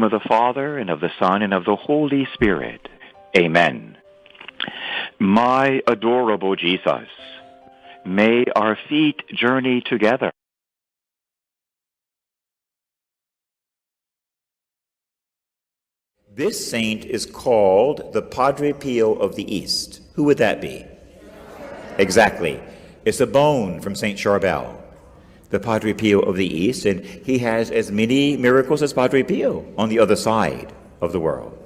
of the Father, and of the Son, and of the Holy Spirit. Amen. My adorable Jesus, may our feet journey together. This saint is called the Padre Pio of the East. Who would that be? Exactly. It's a bone from Saint Charbel, the Padre Pio of the East, and he has as many miracles as Padre Pio on the other side of the world.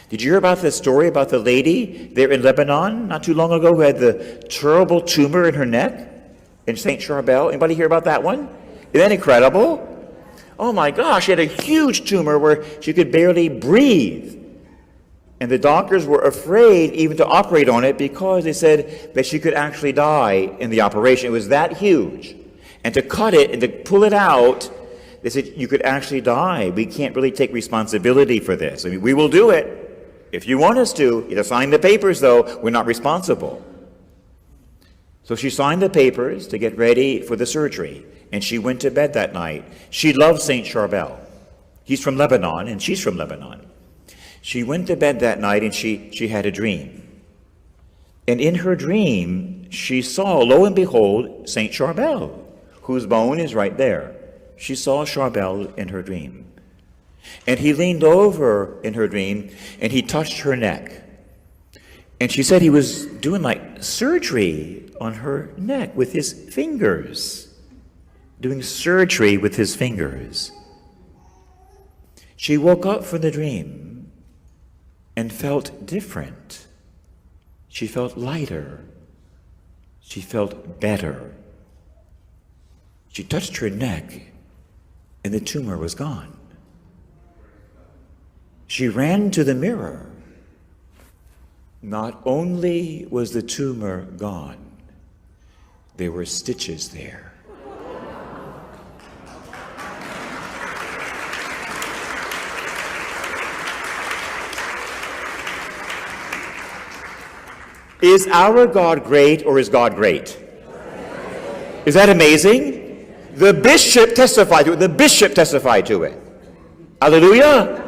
Did you hear about the story about the lady there in Lebanon not too long ago who had the terrible tumor in her neck in Saint Charbel? Anybody hear about that one? Isn't that incredible? Oh my gosh, she had a huge tumor where she could barely breathe. And the doctors were afraid even to operate on it because they said that she could actually die in the operation. It was that huge. And to cut it and to pull it out, they said you could actually die. We can't really take responsibility for this. I mean, we will do it if you want us to. You have to sign the papers, though. We're not responsible. So she signed the papers to get ready for the surgery. And she went to bed that night. She loved Saint Charbel. He's from Lebanon, and she's from Lebanon. She went to bed that night, and she had a dream. And in her dream, she saw, lo and behold, Saint Charbel, whose bone is right there. She saw Charbel in her dream. And he leaned over in her dream, and he touched her neck. And she said he was doing like surgery on her neck with his fingers. Doing surgery with his fingers. She woke up from the dream and felt different. She felt lighter. She felt better. She touched her neck and the tumor was gone. She ran to the mirror. Not only was the tumor gone, there were stitches there. Is our God great, or is God great? Is that amazing? The bishop testified to it. The bishop testified to it. Hallelujah.